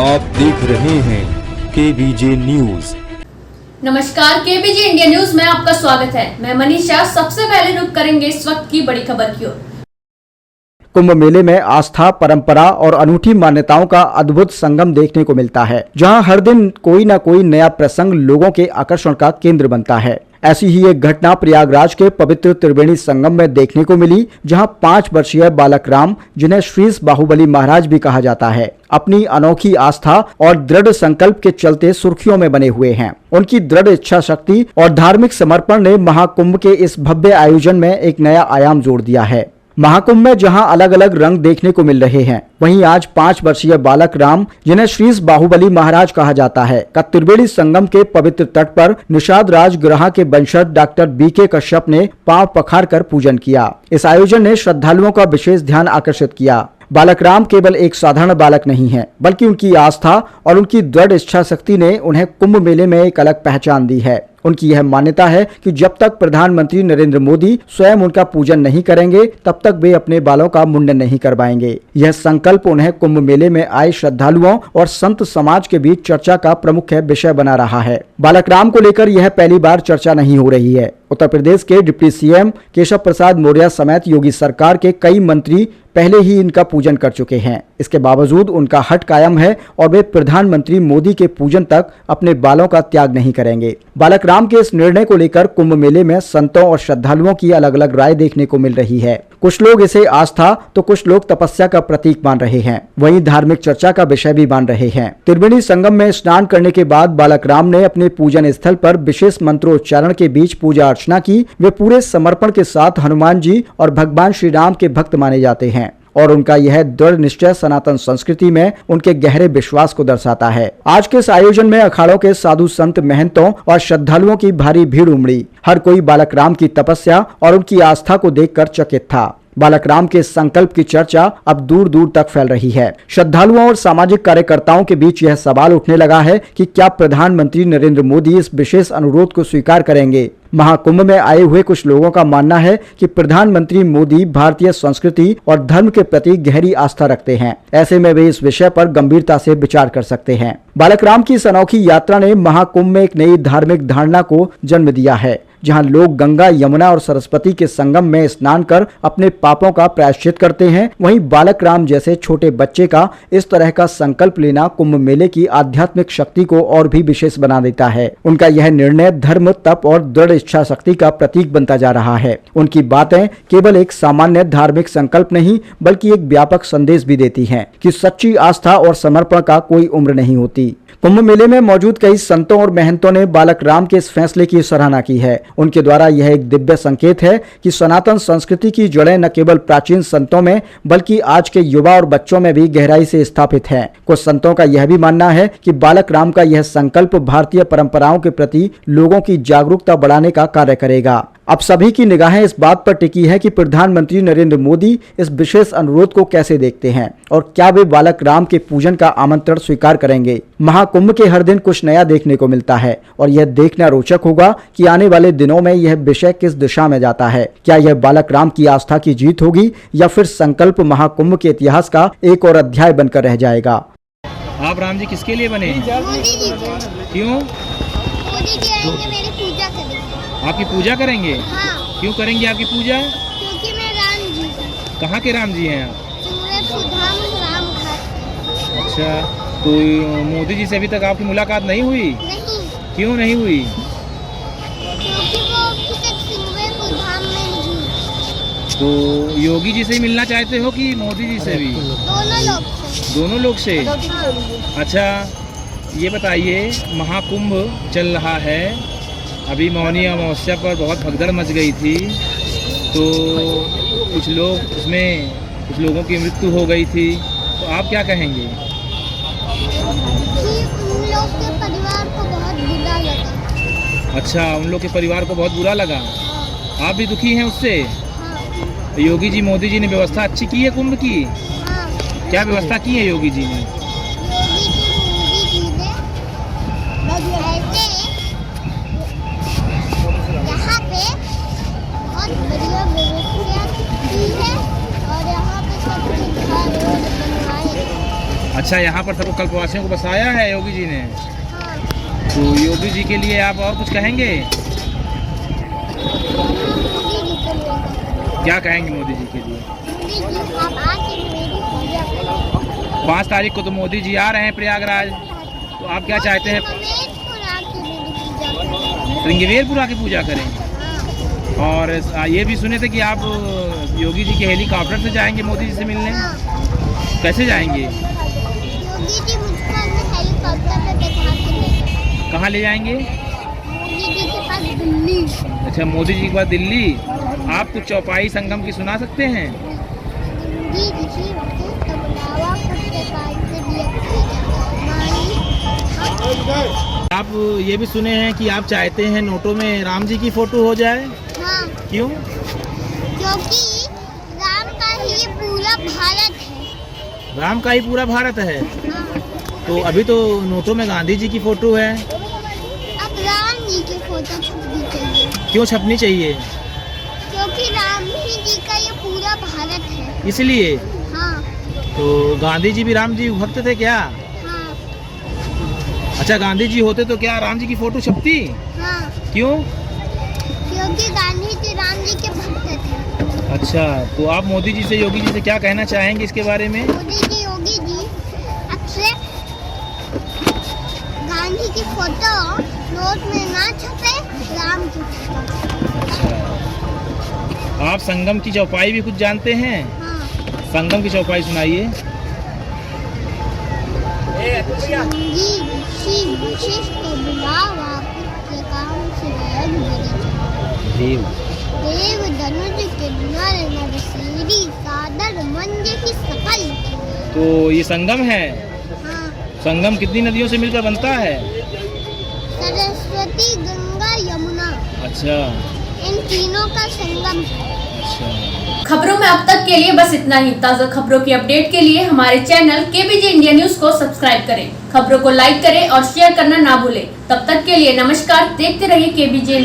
आप देख रहे हैं केबीजे न्यूज। नमस्कार, केबीजे इंडिया न्यूज में आपका स्वागत है। मैं मनीषा। सबसे पहले रुक करेंगे इस वक्त की बड़ी खबर की ओर। कुंभ मेले में आस्था, परंपरा और अनूठी मान्यताओं का अद्भुत संगम देखने को मिलता है, जहां हर दिन कोई न कोई नया प्रसंग लोगों के आकर्षण का केंद्र बनता है। ऐसी ही एक घटना प्रयागराज के पवित्र त्रिवेणी संगम में देखने को मिली, जहां 5 वर्षीय बालक राम, जिन्हें श्रीश बाहुबली महाराज भी कहा जाता है, अपनी अनोखी आस्था और दृढ़ संकल्प के चलते सुर्खियों में बने हुए हैं। उनकी दृढ़ इच्छा शक्ति और धार्मिक समर्पण ने महाकुंभ के इस भव्य आयोजन में एक नया आयाम जोड़ दिया है। महाकुंभ में जहां अलग अलग रंग देखने को मिल रहे हैं, वहीं आज 5 वर्षीय बालक राम, जिन्हें श्रीश बाहुबली महाराज कहा जाता है, का त्रिवेणी संगम के पवित्र तट पर निषाद राजगृह के वंशज डॉक्टर बीके कश्यप ने पांव पखार कर पूजन किया। इस आयोजन ने श्रद्धालुओं का विशेष ध्यान आकर्षित किया। बालक राम केवल एक साधारण बालक नहीं है, बल्कि उनकी आस्था और उनकी दृढ़ इच्छा शक्ति ने उन्हें कुंभ मेले में एक अलग पहचान दी है। उनकी यह मान्यता है कि जब तक प्रधानमंत्री नरेंद्र मोदी स्वयं उनका पूजन नहीं करेंगे, तब तक वे अपने बालों का मुंडन नहीं करवाएंगे। यह संकल्प उन्हें कुंभ मेले में आए श्रद्धालुओं और संत समाज के बीच चर्चा का प्रमुख विषय बना रहा है। बालक राम को लेकर यह पहली बार चर्चा नहीं हो रही है। उत्तर प्रदेश के डिप्टी सीएम केशव प्रसाद मौर्य समेत योगी सरकार के कई मंत्री पहले ही इनका पूजन कर चुके हैं। इसके बावजूद उनका हट कायम है और वे प्रधानमंत्री मोदी के पूजन तक अपने बालों का त्याग नहीं करेंगे। बालक राम के इस निर्णय को लेकर कुंभ मेले में संतों और श्रद्धालुओं की अलग अलग राय देखने को मिल रही है। कुछ लोग इसे आस्था तो कुछ लोग तपस्या का प्रतीक मान रहे हैं, वहीं धार्मिक चर्चा का विषय भी मान रहे हैं। त्रिवेणी संगम में स्नान करने के बाद बालक राम ने अपने पूजन स्थल पर विशेष मंत्रोच्चारण के बीच पूजा अर्चना की। वे पूरे समर्पण के साथ हनुमान जी और भगवान श्री राम के भक्त माने जाते हैं और उनका यह दृढ़ निश्चय सनातन संस्कृति में उनके गहरे विश्वास को दर्शाता है। आज के इस आयोजन में अखाड़ों के साधु संत, महंतों और श्रद्धालुओं की भारी भीड़ उमड़ी। हर कोई बालक राम की तपस्या और उनकी आस्था को देखकर चकित था। बालक राम के संकल्प की चर्चा अब दूर दूर तक फैल रही है। श्रद्धालुओं और सामाजिक कार्यकर्ताओं के बीच यह सवाल उठने लगा है कि क्या प्रधानमंत्री नरेंद्र मोदी इस विशेष अनुरोध को स्वीकार करेंगे। महाकुंभ में आए हुए कुछ लोगों का मानना है कि प्रधानमंत्री मोदी भारतीय संस्कृति और धर्म के प्रति गहरी आस्था रखते हैं। ऐसे में वे इस विषय पर गंभीरता से विचार कर सकते हैं। बालक राम की इस अनोखी यात्रा ने महाकुंभ में एक नई धार्मिक धारणा को जन्म दिया है, जहां लोग गंगा, यमुना और सरस्वती के संगम में स्नान कर अपने पापों का प्रायश्चित करते हैं। वहीं बालक राम जैसे छोटे बच्चे का इस तरह का संकल्प लेना कुंभ मेले की आध्यात्मिक शक्ति को और भी विशेष बना देता है। उनका यह निर्णय धर्म, तप और दृढ़ इच्छा शक्ति का प्रतीक बनता जा रहा है। उनकी बातें केवल एक सामान्य धार्मिक संकल्प नहीं, बल्कि एक व्यापक संदेश भी देती हैं कि सच्ची आस्था और समर्पण का कोई उम्र नहीं होती। कुंभ मेले में मौजूद कई संतों और महंतों ने बालक राम के इस फैसले की सराहना की है। उनके द्वारा यह एक दिव्य संकेत है कि सनातन संस्कृति की जड़ें न केवल प्राचीन संतों में, बल्कि आज के युवा और बच्चों में भी गहराई से स्थापित हैं। कुछ संतों का यह भी मानना है कि बालक राम का यह संकल्प भारतीय परंपराओं के प्रति लोगों की जागरूकता बढ़ाने का कार्य करेगा। अब सभी की निगाहें इस बात पर टिकी है कि प्रधानमंत्री नरेंद्र मोदी इस विशेष अनुरोध को कैसे देखते हैं और क्या वे बालक राम के पूजन का आमंत्रण स्वीकार करेंगे। महाकुंभ के हर दिन कुछ नया देखने को मिलता है और यह देखना रोचक होगा कि आने वाले दिनों में यह विषय किस दिशा में जाता है। क्या यह बालक राम की आस्था की जीत होगी या फिर संकल्प महाकुंभ के इतिहास का एक और अध्याय बनकर रह जाएगा। आप राम जी किसके लिए बने? क्यों? मोदी जी आएंगे, मेरी पूजा करेंगे। आपकी पूजा करेंगे? हाँ। क्यों करेंगे आपकी पूजा? क्योंकि मैं राम जी हूँ। कहाँ के राम जी हैं आप? सूरजधाम रामघाट। अच्छा, तो मोदी जी से अभी तक आपकी मुलाकात नहीं हुई? नहीं। क्यों नहीं हुई? क्योंकि वो अभी तक सूरजधाम में नहीं हुई। तो योगी जी से ही मिलना चाहते हो कि मोदी जी से भी? दोनों लोग से। दोनों लोग से। अच्छा, ये बताइए, महाकुंभ चल रहा है, अभी मौनी अमावस्या पर बहुत भगदड़ मच गई थी, तो कुछ लोगों की मृत्यु हो गई थी, तो आप क्या कहेंगे? उन लोग के परिवार को बहुत बुरा लगा। अच्छा, उन लोग के परिवार को बहुत बुरा लगा। हाँ। आप भी दुखी हैं उससे? हाँ। योगी जी, मोदी जी ने व्यवस्था अच्छी की है कुंभ की? हाँ। क्या व्यवस्था की है योगी जी ने? यहाँ पे बहुत बढ़िया व्यवस्था की है और यहाँ पे सब अच्छा, यहाँ पर सबको कल्पवासियों को बसाया है योगी जी ने। हाँ, तो योगी जी के लिए आप और कुछ कहेंगे? मोदी जी के लिए। क्या कहेंगे मोदी जी के लिए? मोदी जी आप आके मेरी पूजा करो। 5 तारीख को तो मोदी जी आ रहे हैं प्रयागराज, तो आप क्या चाहते हैं? रमेशपुर आके मेरी पूजा करो। श्रृंगवेरपुर आके पूजा करें। हाँ, और ये भी सुने थे कि आप योगी जी के हेलीकॉप्टर से जाएंगे मोदी जी से मिलने। हाँ। कैसे जाएंगे? योगी जी मुझको अपने हेलीकॉप्टर पे बैठा के ले गए। कहाँ ले जाएंगे? मोदी जी के पास दिल्ली। अच्छा, मोदी जी के बाद दिल्ली। आप कुछ चौपाई संगम की सुना सकते हैं? जी ऋषि वशिष्ठ बुलावा पुत्रकार से दिया मानी। आप ये भी सुने हैं कि आप चाहते हैं नोटों में राम जी की फोटो हो जाए। हाँ, क्यों? क्योंकि राम का ही ये पूरा भारत है। राम का ही पूरा भारत है। हाँ, तो अभी तो नोटों में गांधी जी की फोटो है। अब राम जी की फोटो छपनी चाहिए, क्यों छपनी चाहिए? क्योंकि राम ही जी का ये पूरा भारत है। इसलिए। हाँ, तो गांधी जी भी राम जी भक्त थे क्या? हाँ, अच्छा, गांधी जी होते तो क्या राम जी की फोटो छपती? हाँ, क्यों? क्योंकि गांधी जी राम जी के भक्त थे। अच्छा, तो आप मोदी जी से योगी जी से क्या कहना चाहेंगे इसके बारे में? मोदी जी योगी जी अब से गांधी की फोटो नोट में ना छपे, राम की छपे। अच्छा, आप संगम की चौपाई भी कुछ जानते हैं? हाँ, संगम की चौपाई सुनाइए। जी ऋषि वशिष्ठ बुलावा पुत्र काम से देव। देव धनुष के नर नर सीरी सादर मंज की सकल। तो ये संगम है। हाँ, संगम कितनी नदियों से मिलकर बनता है? सरस्वती गंगा यमुना अच्छा। इन तीनों का संगम है। अच्छा। खबरों में अब तक के लिए बस इतना ही। ताज़ा खबरों की अपडेट के लिए हमारे चैनल केबीजे इंडिया न्यूज को सब्सक्राइब करें, खबरों को लाइक करें और शेयर करना ना भूलें। तब तक के लिए नमस्कार, देखते रहिए केबीजे।